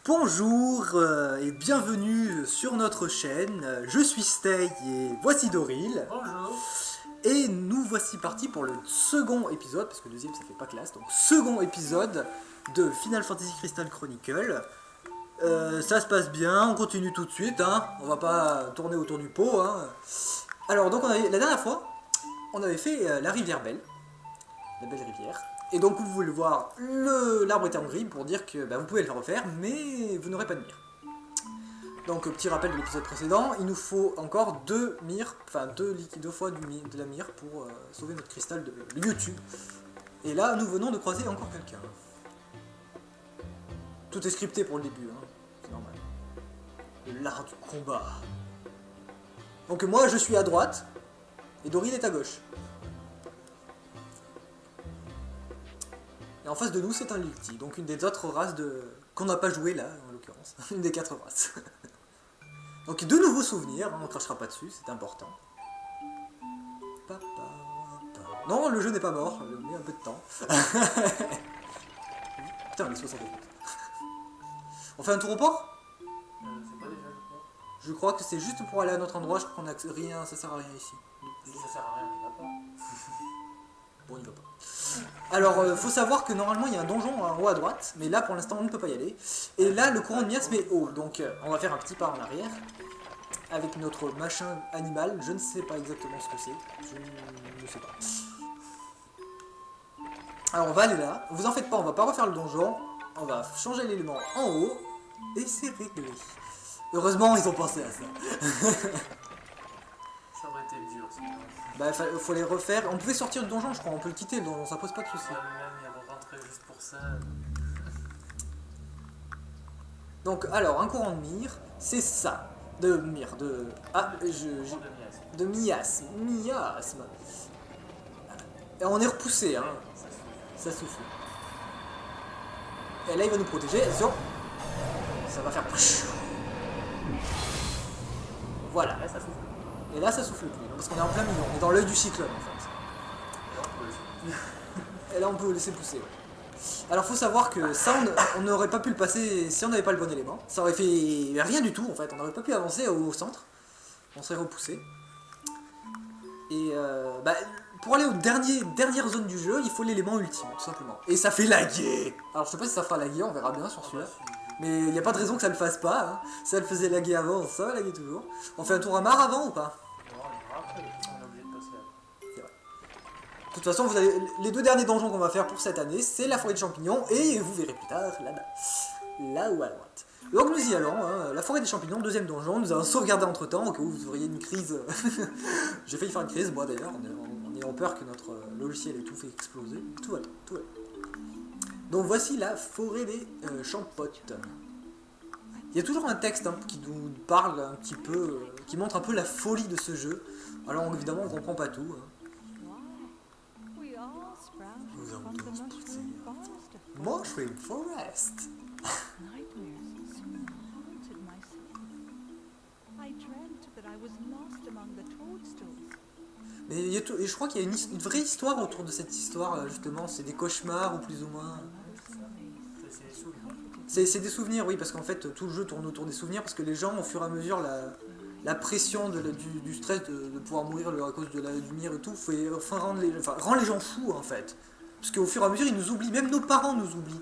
Bonjour et bienvenue sur notre chaîne. Je suis Stay et voici Doril. Bonjour. Et nous voici partis pour le second épisode, parce que le deuxième ça fait pas classe, donc second épisode de Final Fantasy Crystal Chronicle. Ça se passe bien, on continue tout de suite, hein. On va pas tourner autour du pot. Hein. Alors donc la dernière fois, on avait fait la rivière Belle, la belle rivière. Et donc vous voulez voir l'arbre éternel gris pour dire que vous pouvez le refaire, mais vous n'aurez pas de mire. Donc petit rappel de l'épisode précédent, il nous faut encore deux mires, enfin deux fois de la mire pour sauver notre cristal de YouTube. Et là nous venons de croiser encore quelqu'un. Tout est scripté pour le début, hein. C'est normal. L'art du combat. Donc moi je suis à droite, et Doril est à gauche. Et en face de nous, c'est un Lilti, donc une des autres races qu'on n'a pas joué là, en l'occurrence. Une des 4 races. Donc de nouveaux souvenirs, hein, on ne crachera pas dessus, c'est important. Non, le jeu n'est pas mort, il met un peu de temps. Putain, on est 60 minutes. On fait un tour au port? C'est pas déjà le port. Je crois que c'est juste pour aller à notre endroit, je crois qu'on a rien, ça sert à rien ici. Si ça sert à rien, il va pas. Bon, il va pas. Alors, faut savoir que normalement il y a un donjon en haut à droite, mais là pour l'instant on ne peut pas y aller. Et là le courant de mire se met haut, donc on va faire un petit pas en arrière avec notre machin animal. Je ne sais pas exactement ce que c'est, je ne sais pas. Alors on va aller là, vous en faites pas, on va pas refaire le donjon, on va changer l'élément en haut et c'est réglé. Heureusement ils ont pensé à ça. Ça aurait été dur. Faut les refaire. On pouvait sortir du donjon, je crois. On peut le quitter le donjon, ça pose pas de soucis. Même il rentrer juste pour ça. Donc, alors, un courant de mire, c'est ça. De mire, de. Ah, de miasme. Miasme. Et on est repoussé, hein. Ça souffle. Et là, il va nous protéger. Attention. Ça va faire. Voilà. Là, ça souffle. Et là, ça souffle plus. Parce qu'on est en plein milieu. On est dans l'œil du cyclone, en fait. Et là, on peut le laisser pousser. Ouais. Alors, faut savoir que ça, on n'aurait pas pu le passer si on n'avait pas le bon élément. Ça aurait fait rien du tout, en fait. On n'aurait pas pu avancer au centre. On serait repoussé. Et pour aller aux dernières zones du jeu, il faut l'élément ultime, tout simplement. Et ça fait laguer. Alors, je sais pas si ça fera laguer, on verra bien sur celui-là. Mais il n'y a pas de raison que ça le fasse pas. Hein. Ça le faisait laguer avant, ça va laguer toujours. On fait un tour à marre avant ou pas? Non, on est obligé de passer là. C'est vrai. De toute façon, vous avez les deux derniers donjons qu'on va faire pour cette année, c'est la forêt de champignons et vous verrez plus tard là-bas. Là-haut à droite. Donc nous y allons, hein. La forêt des champignons, deuxième donjon, nous avons sauvegardé entre temps au cas où vous auriez une crise. J'ai failli faire une crise, moi d'ailleurs, en ayant peur que notre logiciel ait tout fait exploser. Tout va bien, tout va bien. Donc voici la forêt des champottes. Il y a toujours un texte qui nous parle un petit peu, qui montre un peu la folie de ce jeu. Alors évidemment on comprend pas tout. Hein. Nous avons tous poussé. Mushroom Forest. Mais il y a tout, et je crois qu'il y a une vraie histoire autour de cette histoire, justement. C'est des cauchemars ou plus ou moins. C'est des souvenirs. C'est des souvenirs, oui, parce qu'en fait tout le jeu tourne autour des souvenirs, parce que les gens, au fur et à mesure, la pression du stress de pouvoir mourir à cause du mire et tout, rend les gens fous en fait. Parce qu'au fur et à mesure, ils nous oublient, même nos parents nous oublient.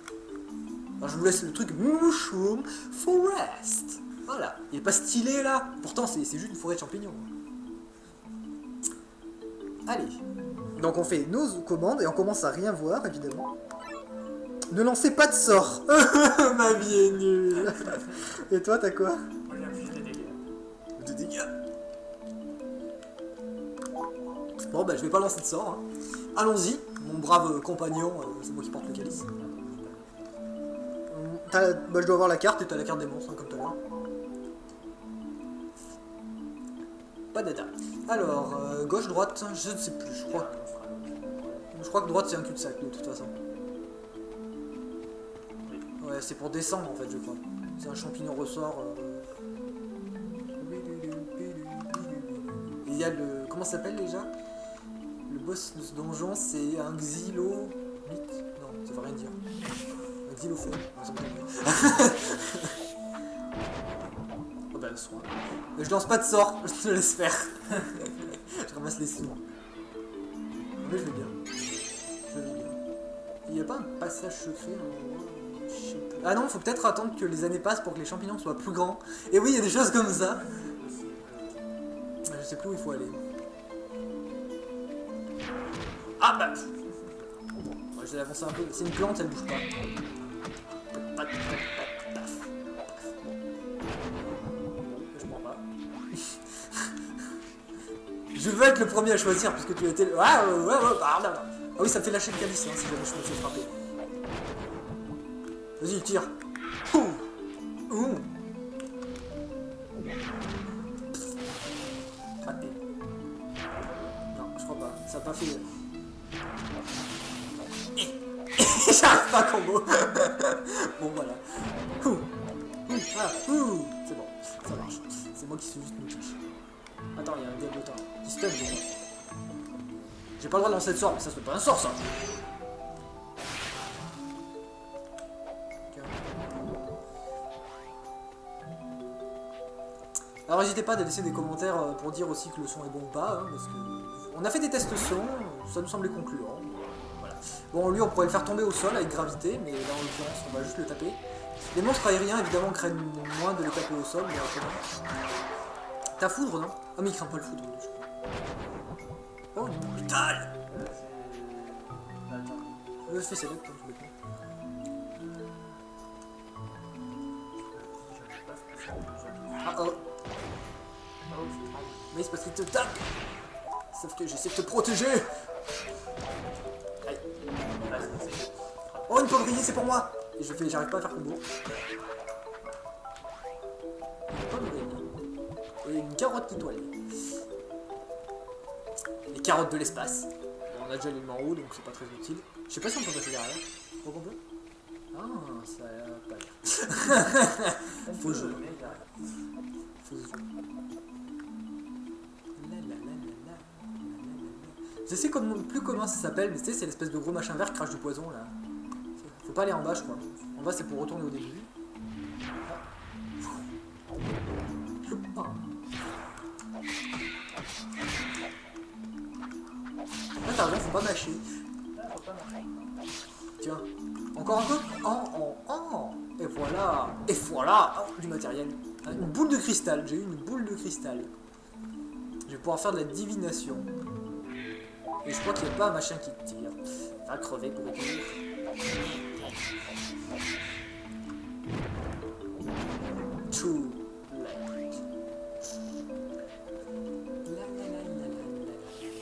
Alors je vous laisse le truc Mushroom Forest. Voilà, il est pas stylé là, pourtant c'est juste une forêt de champignons. Allez, donc on fait nos commandes et on commence à rien voir évidemment. Ne lancez pas de sort. Ma vie est nulle. Et toi, t'as quoi? Moi, j'ai juste des dégâts. Des dégâts. Bon, je vais pas lancer de sort. Hein. Allons-y, mon brave compagnon. C'est moi qui porte le calice. Je dois avoir la carte et t'as la carte des monstres, hein, comme tout à l'heure. Pas d'état. Alors, gauche, droite, je ne sais plus. Je crois que droite, c'est un cul-de-sac, de toute façon. Ouais, c'est pour descendre en fait, je crois. C'est un champignon ressort. Et il y a le. Comment ça s'appelle déjà? Le boss de ce donjon, c'est un Xylo. Non, ça veut rien dire. Xylophone. Non, ça me tombe. Oh bah, soin. Je lance pas de sort, je te laisse faire. Je ramasse les sous. Mais je vais bien. Je vais bien. Il n'y a pas un passage secret je sais plus. Ah non, faut peut-être attendre que les années passent pour que les champignons soient plus grands. Et oui, il y a des choses comme ça. Je sais plus où il faut aller. Ah bah bon, moi je vais avancer un peu. C'est une plante, elle bouge pas. Je m'en bats. Je veux être le premier à choisir puisque tu as été le... Ah oui, ça me fait lâcher le calice hein, si jamais je me fais frapper. Vas-y, tire. Raté. Non, je crois pas. Ça n'a pas fait... J'arrive pas à combo. Bon, voilà. C'est bon, ça marche. C'est moi qui suis juste moutiche. Attends, il y a un diablotin qui stun déjà. J'ai pas le droit de lancer de sort, mais ça c'est pas un sort ça. Alors n'hésitez pas à laisser des commentaires pour dire aussi que le son est bon ou pas, hein, parce que on a fait des tests son, ça nous semblait concluant. Voilà. Bon, lui on pourrait le faire tomber au sol avec gravité, mais là en l'occurrence on va juste le taper. Les monstres aériens évidemment craignent moins de les taper au sol, mais t'as foudre, non? Ah mais il craint pas le foudre, je crois. Oh, brutal! Je fais célèbre comme je le fais. Ah oh! Mais c'est parce qu'il te tape! Sauf que j'essaie de te protéger! Aïe! Oh, une poivrier, c'est pour moi! Et j'arrive pas à faire combo. Et une carotte étoilée. Les carottes de l'espace. Bon, on a déjà l'élément haut, donc c'est pas très utile. Je sais pas si on peut passer derrière. Faut qu'on peut? Ah, ça a pas l'air. Faut jouer. Faut jouer. Je sais plus comment ça s'appelle, mais tu sais, c'est l'espèce de gros machin vert qui crache du poison là. Faut pas aller en bas, je crois. En bas, c'est pour retourner au début. Ah. Là, t'as raison, faut pas mâcher. Tiens, encore un peu. Oh. Et voilà. Et voilà. Oh, du matériel. Une boule de cristal. J'ai eu une boule de cristal. Je vais pouvoir faire de la divination. Et je crois qu'il n'y a pas un machin qui te tire. Va crever pour retourner. True light.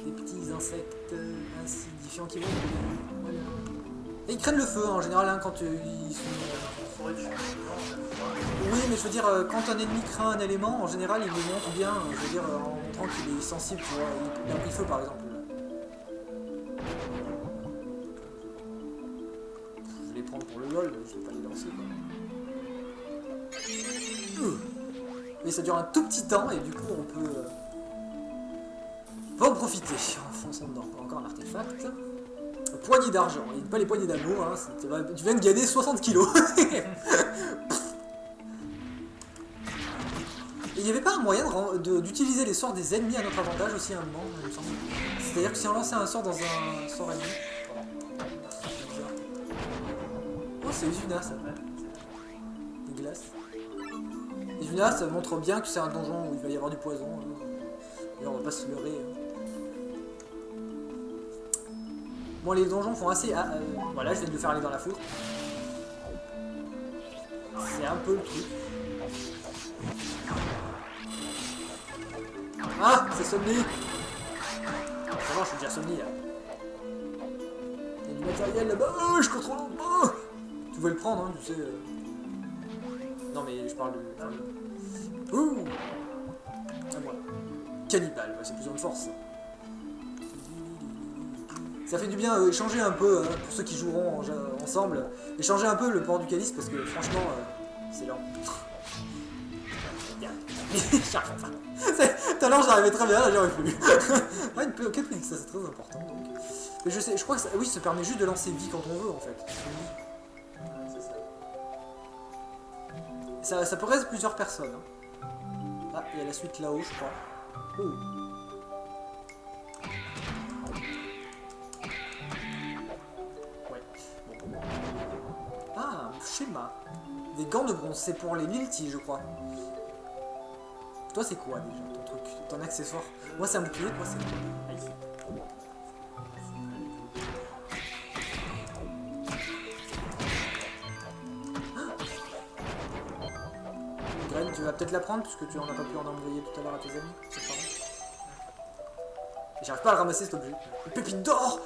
Des petits insectes insignifiants qui vont. Voilà. Et ils craignent le feu en général hein, quand ils sont. Oui, mais je veux dire, quand un ennemi craint un élément, en général il le montre bien. Je veux dire, en montrant qu'il est sensible, tu vois. Il a pris feu par exemple. Je vais les prendre pour le lol, mais je vais pas les lancer quoi. Mais ça dure un tout petit temps et du coup on peut en profiter en fonçant dedans. Encore un artefact. Poignée d'argent, et pas les poignées d'amour, hein, tu viens de gagner 60 kilos. Et il n'y avait pas un moyen d'utiliser les sorts des ennemis à notre avantage aussi à un moment, il me semble. C'est-à-dire que si on lançait un sort dans un sort ennemi. Oh, c'est Izuna ça. Des glaces. Izuna, ça montre bien que c'est un donjon où il va y avoir du poison. Et on va pas se leurrer. Bon, les donjons font assez... voilà, je viens de le faire aller dans la foudre. C'est un peu le truc. Ah, c'est Somni. Ça va, je suis déjà Somni là. Il y a du matériel là-bas. Oh, je contrôle en bas. Tu veux le prendre, hein, tu sais. Non, mais je parle de... Ouh. À moi. Cannibale, ouais, c'est plus de force. Ça fait du bien échanger un peu, pour ceux qui joueront ensemble, échanger un peu le port du calice parce que franchement, c'est lent. J'arrive pas. Tout à l'heure j'arrivais très bien, là j'y arrive plus. Ouais, une POK, ça c'est très important. Donc. Mais je sais, je crois que ça, oui, ça permet juste de lancer vie quand on veut en fait. Ça peut rester plusieurs personnes. Hein. Ah, il y a la suite là-haut, je crois. Oh. Ouais. Bon. Ah, un schéma. Des gants de bronze, c'est pour les Lilti, je crois. Toi, c'est quoi déjà ton truc, ton accessoire? Moi, c'est un bouclier, toi, c'est quoi? Graine, tu vas peut-être la prendre puisque tu en as pas pu en envoyer tout à l'heure à tes amis, tes parents. J'arrive pas à le ramasser cet objet. Une pépite d'or.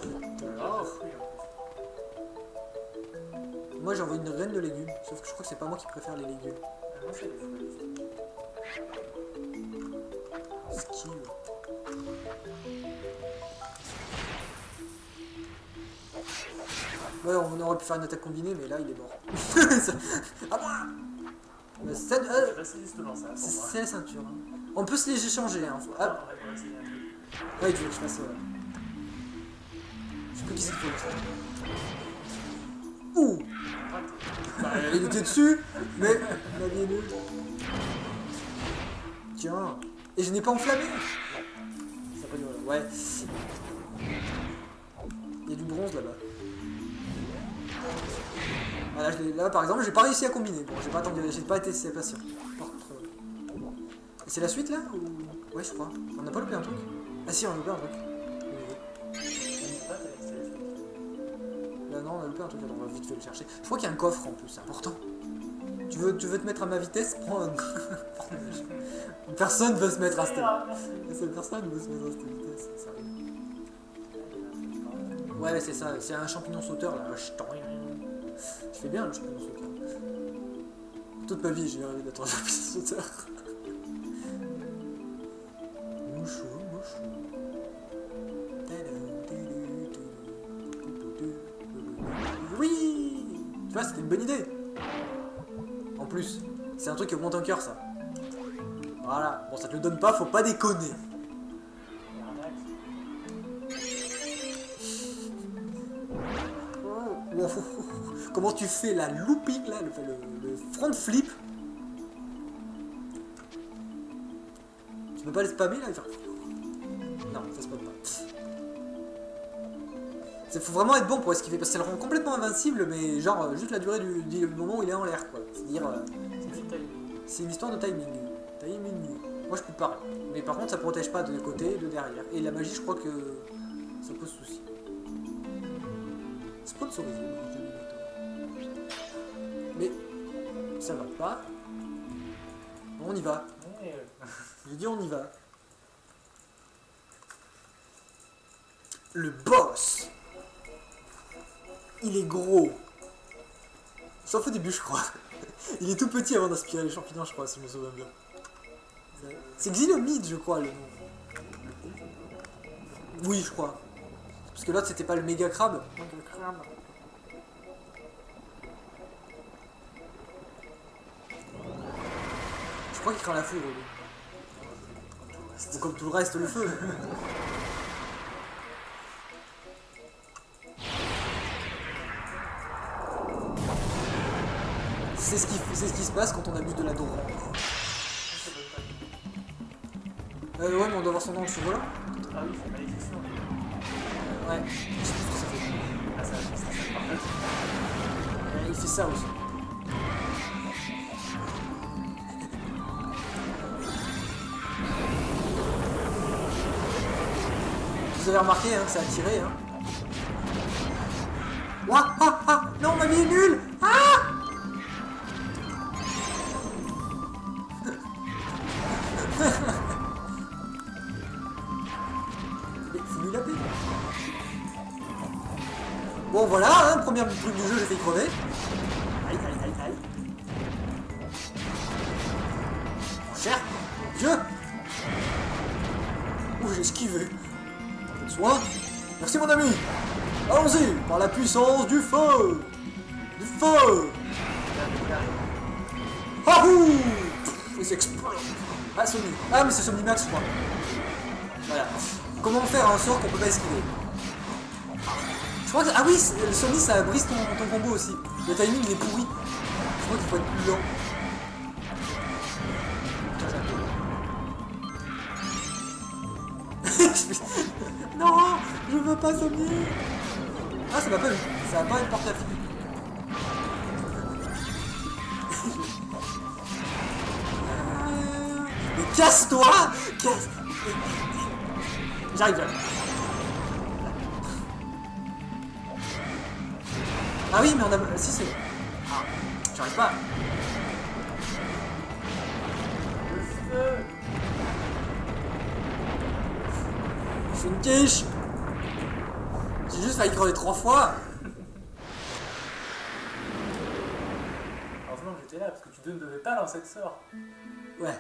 Moi j'envoie une graine de légumes, sauf que je crois que c'est pas moi qui préfère les légumes. Skill. Ouais, on aurait pu faire une attaque combinée, mais là il est mort. À moi. C'est la ceinture. Hein. On peut se les échanger. Hein. Ah. Ouais, tu veux que je fasse ça. Je sais plus qui c'est qui fait ça. Ouh. Bah, il était dessus, mais la vie est nulle. Tiens. Et je n'ai pas enflammé. Ça peut durer. Ouais. Il y a du bronze là-bas. Voilà, là par exemple, j'ai pas réussi à combiner. Bon, j'ai pas été assez patient. Par contre, c'est la suite là ou... Ouais, je crois. On n'a pas loupé un truc. Ah si, on a loupé un truc. Là non, on a loupé un truc. On va vite fait le chercher. Je crois qu'il y a un coffre en plus, c'est important. Tu veux te mettre à ma vitesse? Prends un... Personne veut se mettre à cette vitesse. Personne veut se mettre à cette vitesse. Ça arrive. Ouais, c'est ça. C'est un champignon sauteur là. Je fais bien le champignon sauteur. Toute ma vie, j'ai rêvé d'être un champignon sauteur. Mouchou. Oui. Tu vois, c'était une bonne idée. En plus, c'est un truc qui augmente un cœur, ça. Voilà. Bon, ça te le donne pas, faut pas déconner. Oh. Comment tu fais la looping là, le front flip? Tu peux pas le spammer là et faire... Non, ça spamme pas. Il faut vraiment être bon pour esquiver parce que ça le rend complètement invincible, mais genre juste la durée du moment où il est en l'air quoi. C'est-à-dire. C'est une histoire de timing. Moi je peux pas. Mais par contre ça protège pas de côté et de derrière. Et la magie, je crois que ça pose souci. Sponsorisé. Mais ça va pas. Bon, on y va. J'ai dit on y va. Le boss. Il est gros. Sauf au début, je crois. Il est tout petit avant d'aspirer les champignons, je crois, si je me souviens bien. C'est Xylomide, je crois, le nom. Oui, je crois. Parce que l'autre, c'était pas le méga crabe. Je crois qu'il craint la foudre, lui. Ou comme tout le reste, le feu. C'est ce qui se passe quand on abuse de la drogue. Ouais, mais on doit voir son nom sur volant. Ah oui, c'est malédiction. Ouais, je sais plus ce que ça fait. Ah, ça parfait. Il fait ça aussi. Vous avez remarqué hein, que ça a tiré. Hein. Ouah, ah, non, ma vie est nulle. Ah. Faut lui laver. Bon voilà, hein, premier truc du jeu, j'ai fait crever. Aïe. Mon cher Dieu. Ouh, j'ai esquivé. Un peu de soin. Merci mon ami. Allons-y, par la puissance du feu. Du feu. Ahou. Et ça explose. Ah, Sony. Ah, mais c'est Sony Max, je crois. Voilà. Comment faire un sort qu'on peut pas esquiver? Je crois que... Ah oui, le Sony, ça brise ton combo aussi. Le timing, il est pourri. Je crois qu'il faut être plus lent. Je veux pas sommeiller. Ah, ça m'a pas eu. Ça va pas être porté à Philippe. Mais casse-toi. Casse. J'arrive. Ah oui, mais on a... Si, c'est... Ah, j'arrive pas. Le feu. Je suis une quiche. J'ai juste failli crever 3 fois. Heureusement que j'étais là, parce que tu ne devais pas lancer de sort. Ouais.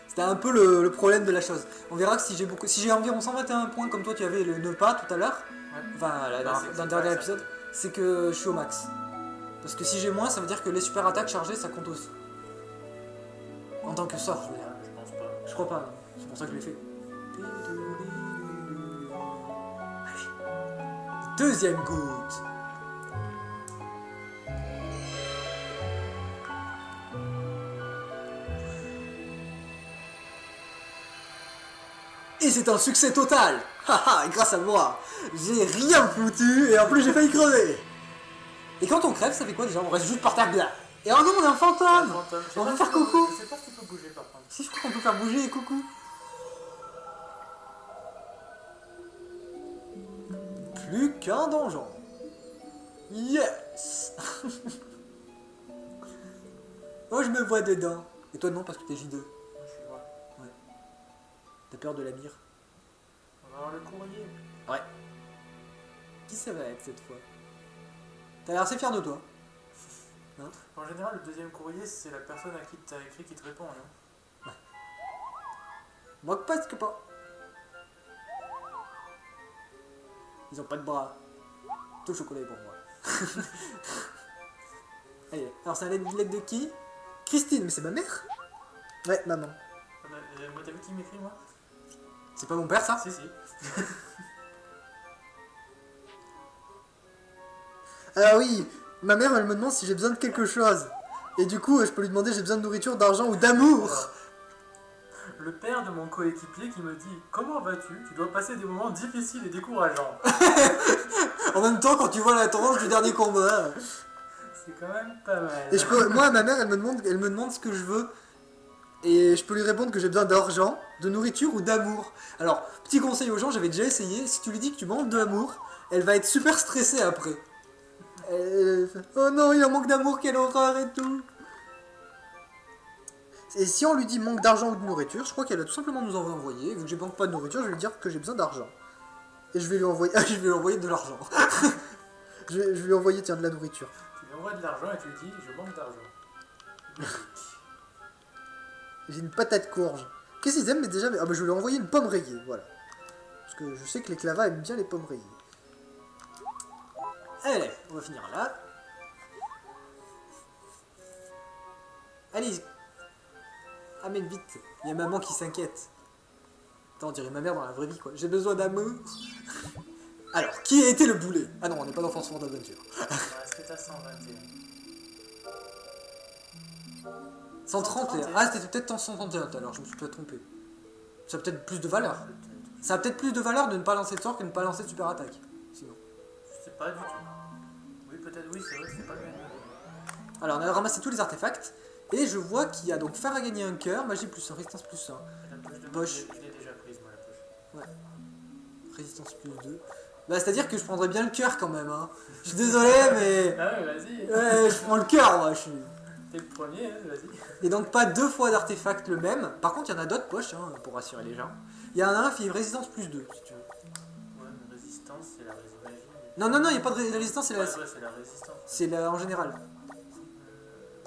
C'était un peu le problème de la chose. On verra que si j'ai environ 121 points comme toi tu avais le ne pas tout à l'heure, Ouais. enfin Bah, dans le dernier épisode, c'est que je suis au max. Parce que si j'ai moins, ça veut dire que les super attaques chargées ça compte aussi. En tant que sort, je veux dire. Je pense pas. Je crois pas, c'est pour ça que je l'ai fait. Allez. Deuxième goutte. Et c'est un succès total. Haha, grâce à moi, j'ai rien foutu et en plus j'ai failli crever. Et quand on crève, ça fait quoi déjà? On reste juste par terre là. Et oh non, on est un fantôme. On peut faire coucou. Je sais pas si tu peux bouger par contre. Si je crois qu'on peut faire bouger coucou. Plus qu'un donjon. Yes. Oh, je me vois dedans. Et toi non, parce que t'es J2. Moi, je suis loin. T'as peur de la mire. On va avoir le courrier. Ouais. Qui ça va être cette fois? T'as l'air assez fier de toi. En général, le deuxième courrier, c'est la personne à qui tu as écrit qui te répond, non? Moi presque pas. Ils ont pas de bras. Tout le chocolat est pour moi. Allez, alors c'est un lettre de qui? Christine, mais c'est ma mère? Ouais, maman. Moi, t'as vu qui m'écrit, moi? C'est pas mon père ça? Si, si. Ah oui, ma mère elle me demande si j'ai besoin de quelque chose. Et du coup, je peux lui demander j'ai besoin de nourriture, d'argent ou d'amour. Le père de mon coéquipier qui me dit: comment vas-tu? Tu dois passer des moments difficiles et décourageants. En même temps, quand tu vois la tranche du dernier combat. C'est quand même pas mal. Et moi, ma mère, elle me demande ce que je veux. Et je peux lui répondre que j'ai besoin d'argent, de nourriture ou d'amour. Alors, petit conseil aux gens, j'avais déjà essayé. Si tu lui dis que tu manques d'amour, elle va être super stressée après. Elle fait, oh non, il en manque d'amour, quelle horreur et tout. Et si on lui dit manque d'argent ou de nourriture, je crois qu'elle va tout simplement nous en envoyer. Vu que j'ai manque pas de nourriture, je vais lui dire que j'ai besoin d'argent. Et je vais lui envoyer, je vais lui envoyer de l'argent. je vais lui envoyer, tiens, de la nourriture. Tu lui envoies de l'argent et tu lui dis: je manque d'argent. J'ai une patate courge. Qu'est-ce qu'ils aiment? Mais déjà, ah bah, je vais lui envoyer une pomme rayée, voilà. Parce que je sais que les clavas aiment bien les pommes rayées. Allez, on va finir là. Allez, amène vite. Il y a maman qui s'inquiète. Attends, on dirait ma mère dans la vraie vie, quoi. J'ai besoin d'amour. Alors, qui a été le boulet? Ah non, on n'est pas dans Force d'Aventure. Est-ce que t'as 121? 131. Ah, c'était peut-être en 131 tout à l'heure, je me suis peut-être trompé. Ça a peut-être plus de valeur. Ça a peut-être plus de valeur de ne pas lancer de sort que de ne pas lancer de super attaque. Sinon. Je sais pas du tout. Oui, peut-être, oui, c'est vrai, c'est pas le même. Alors, on a ramassé tous les artefacts. Et je vois qu'il y a donc faire à gagner un cœur, magie plus 1, résistance plus 1. La poche de Poche. Je l'ai déjà prise, moi, la poche. Résistance plus 2. Bah, c'est-à-dire que je prendrais bien le cœur quand même, hein. Je suis désolé, mais. Ah ouais, vas-y. Ouais, je prends le cœur, moi, je suis. T'es le premier, hein, vas-y. Et donc, pas 2 fois d'artefacts le même. Par contre, il y en a d'autres poches, hein, pour rassurer les gens. Il y en a un qui est résistance plus 2, si tu veux. Ouais, mais résistance, c'est la magie. Non, non, non, il n'y a pas de résistance, c'est Ouais, la. c'est la résistance. C'est la en général.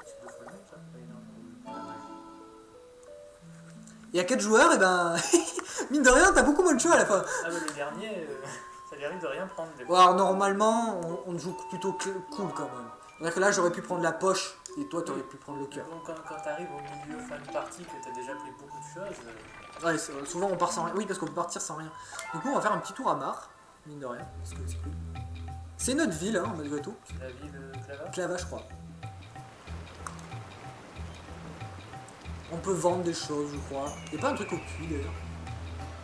C'est 2 fois le même, ça. Ouais, non, la magie. Il y a 4 joueurs, et ben. Mine de rien, t'as beaucoup moins de choix à la fin. Ah, mais le dernier, ça lui arrive de rien prendre. Des Alors, normalement, on joue plutôt cool quand même. C'est-à-dire que là, j'aurais pu prendre la poche, et toi, t'aurais pu prendre le cœur. Bon, quand t'arrives au milieu, fin de partie, que t'as déjà pris beaucoup de choses. Ouais, souvent on part sans rien. Oui, parce qu'on peut partir sans rien. Du coup, on va faire un petit tour à Mar, mine de rien, parce que c'est cool. C'est notre ville, hein, malgré tout. C'est la ville Clava. Clava, je crois. On peut vendre des choses, je crois. Il n'y a pas un truc au cul, d'ailleurs.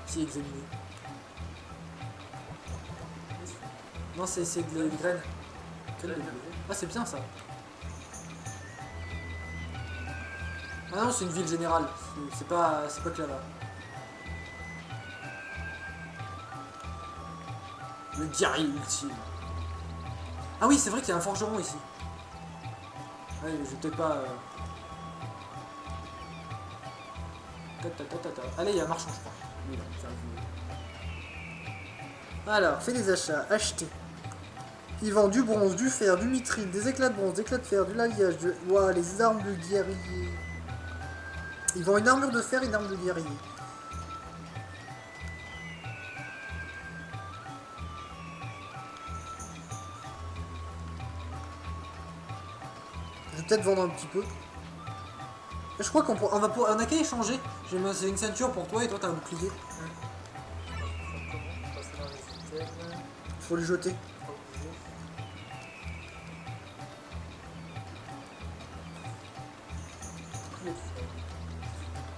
Si examiné. Non, c'est des graines. Ah, c'est bien ça. Ah non, c'est une ville générale. C'est pas Clava. Le guerrier ultime. Ah oui, c'est vrai qu'il y a un forgeron ici. Ouais, je vais peut-être pas... Allez, il y a un marchand, je crois. Lui, là, alors, fais des achats. Acheter. Il vend du bronze, du fer, du mithril, des éclats de bronze, des éclats de fer, de l'alliage, de... Ouah, les armes de guerrier. Il vend une armure de fer et une arme de guerrier. Je vais peut-être vendre un petit peu. Je crois qu'on on a qu'à échanger. C'est une ceinture pour toi et toi t'as un bouclier. Faut le jeter.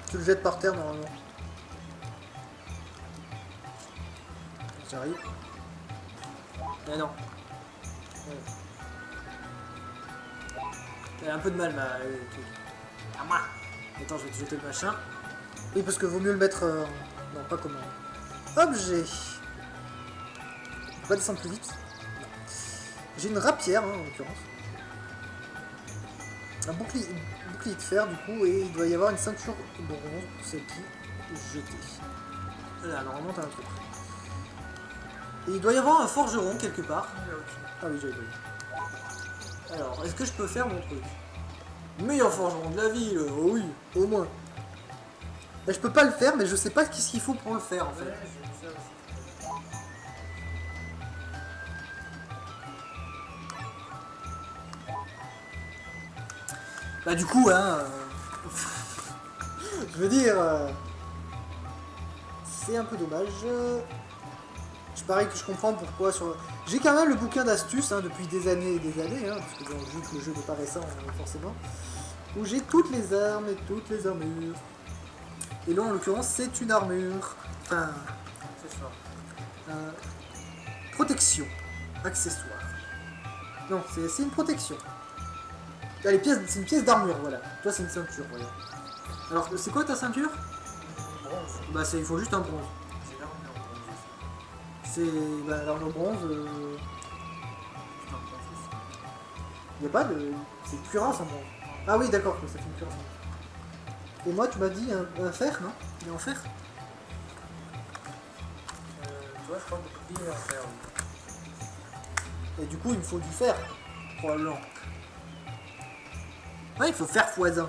Tu le jettes par terre normalement. J'arrive. Mais non. Ouais. Elle a un peu de mal ma... À moi. Attends, je vais te jeter le machin. Oui, parce que vaut mieux le mettre... Non, pas comment. Objet. On peut pas descendre plus vite. J'ai une rapière, hein, en l'occurrence. Un bouclier de fer, du coup, et il doit y avoir une ceinture bronze pour celle-ci. Jetée. Voilà, normalement, t'as un truc. Et il doit y avoir un forgeron quelque part. Ah oui, j'avais pas vu. Alors, est-ce que je peux faire mon truc? Meilleur forgeron de la ville, oh oui, au moins. Là, je peux pas le faire, mais je sais pas ce qu'il faut pour le faire en fait. Bah du coup, hein, je veux dire, c'est un peu dommage. Je parie que je comprends pourquoi sur... J'ai quand même le bouquin d'astuces hein, depuis des années et des années, hein, parce que bon, vu que le jeu n'est pas récent forcément, où j'ai toutes les armes et toutes les armures. Et là en l'occurrence c'est une armure. Enfin... protection. Accessoire. Non, c'est une protection. Ah, c'est une pièce d'armure, voilà. Toi c'est une ceinture, voilà. Alors c'est quoi ta ceinture? Bronze. Bah il faut juste un bronze. J'ai l'armure en bronze aussi. C'est... Bah l'armure bronze... Il n'y a pas de... C'est cuirasse en bronze. Ah oui d'accord, ça fait une cuirasse. Et moi tu m'as dit un fer, non? Il est en fer? Toi je crois que il est en fer, oui. Et du coup il me faut du fer, probablement. Ouais, il faut faire x1.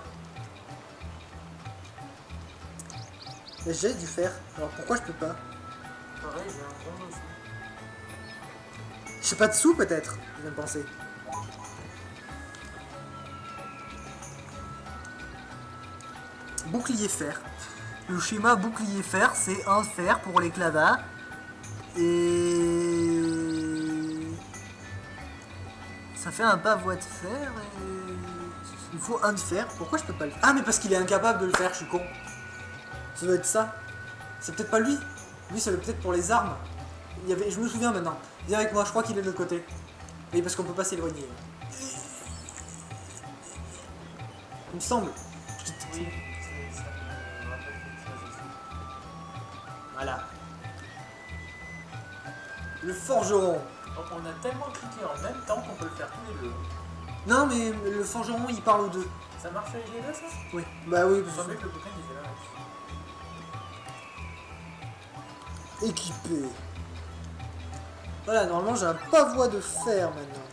Et j'ai du fer, alors pourquoi je peux pas? Pareil, j'ai un bronze aussi. J'ai pas de sous peut-être, je viens de penser. Bouclier fer. Le schéma bouclier fer, c'est un fer pour les clavats. Et... ça fait un pavois de fer et... il faut un de fer. Pourquoi je peux pas le faire? Ah mais parce qu'il est incapable de le faire, je suis con. Ça doit être ça. C'est peut-être pas lui. Lui c'est peut-être pour les armes. Il y avait... Je me souviens maintenant. Viens avec moi, je crois qu'il est de l'autre côté. Oui parce qu'on peut pas s'éloigner. Il me semble. Oui, ça me rappelle quelque chose aussi. Voilà. Le forgeron. On a tellement cliqué en même temps qu'on peut le faire tous les deux. Non mais le forgeron il parle aux deux. Ça marche avec les deux ça? Oui. Bah oui. Je savais que le bouquin il était là. Équipé. Voilà, normalement j'ai un pavois de fer maintenant.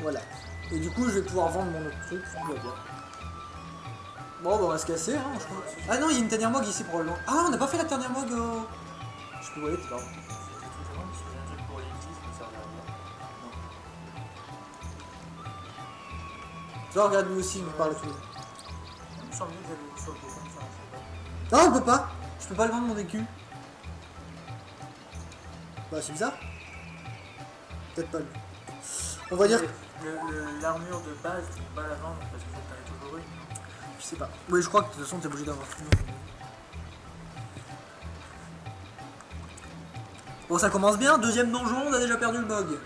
Voilà. Et du coup je vais pouvoir vendre mon autre truc. Tout va bien. Bon bah on va se casser hein je crois. Ah non il y a une dernière mog ici probablement. Ah on n'a pas fait la dernière mog je peux voler, pardon. C'était tout vraiment parce que j'ai un truc pour l'élitisme, ça regarde bien. Tu vois, regarde lui aussi il me parle tout. Il me semblait que j'avais sur le bouquin, ça marchait pas. Non on peut pas. Je peux pas le vendre mon écu. Bah c'est bizarre. Peut-être pas lui. On va dire... L'armure de base, tu peux pas la vendre parce que t'en as toujours une. Je sais pas. Oui je crois que de toute façon t'es obligé d'avoir tout. Bon, ça commence bien, deuxième donjon, on a déjà perdu le bug.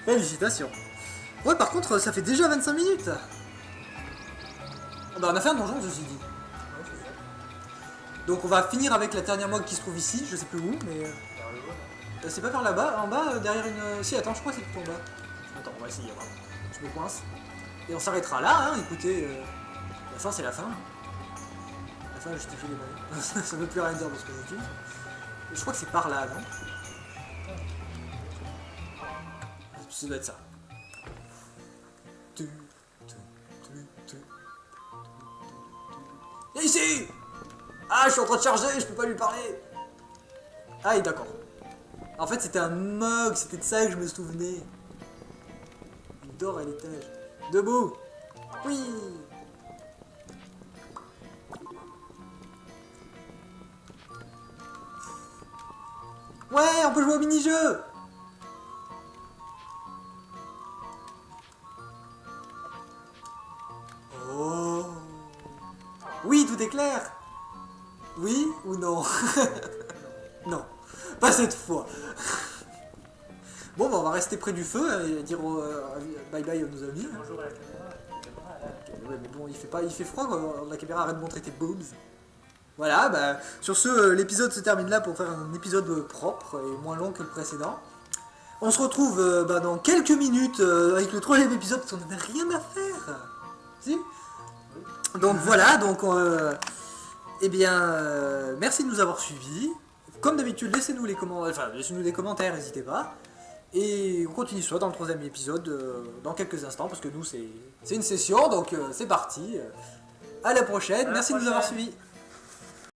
Félicitations. Ouais, par contre, ça fait déjà 25 minutes. Bah, on a fait un donjon, ceci dit. Donc on va finir avec la dernière mog qui se trouve ici, je sais plus où, mais... c'est pas par là-bas, en bas, derrière une... Si, attends, je crois que c'est tout en bas. Attends, on va essayer, voilà. Je me coince. Et on s'arrêtera là, hein, écoutez... La fin, c'est la fin. La fin justifie les moyens. Ça veut plus rien dire de ce que je dis. Je crois que c'est par là, non? Ça doit être ça. Et ici! Ah, je suis en train de charger, je peux pas lui parler. Ah, et d'accord. En fait, c'était un mug, c'était de ça que je me souvenais. Il dort à l'étage. Debout! Oui! Ouais, on peut jouer au mini-jeu! Oh! Oui, tout est clair! Oui ou non? Non, pas cette fois. Bon, bah on va rester près du feu et dire bye bye à nos amis. Bonjour à la caméra. Ouais, mais bon, il fait froid quoi. La caméra arrête de montrer tes boobs. Voilà, bah sur ce, l'épisode se termine là pour faire un épisode propre et moins long que le précédent. On se retrouve dans quelques minutes avec le troisième épisode parce qu'on n'en a rien à faire. Si? Donc voilà, donc eh bien, merci de nous avoir suivis. Comme d'habitude, laissez-nous des commentaires, n'hésitez pas. Et on continue soit dans le troisième épisode dans quelques instants, parce que nous c'est une session, donc c'est parti. À la prochaine, merci de nous avoir suivis.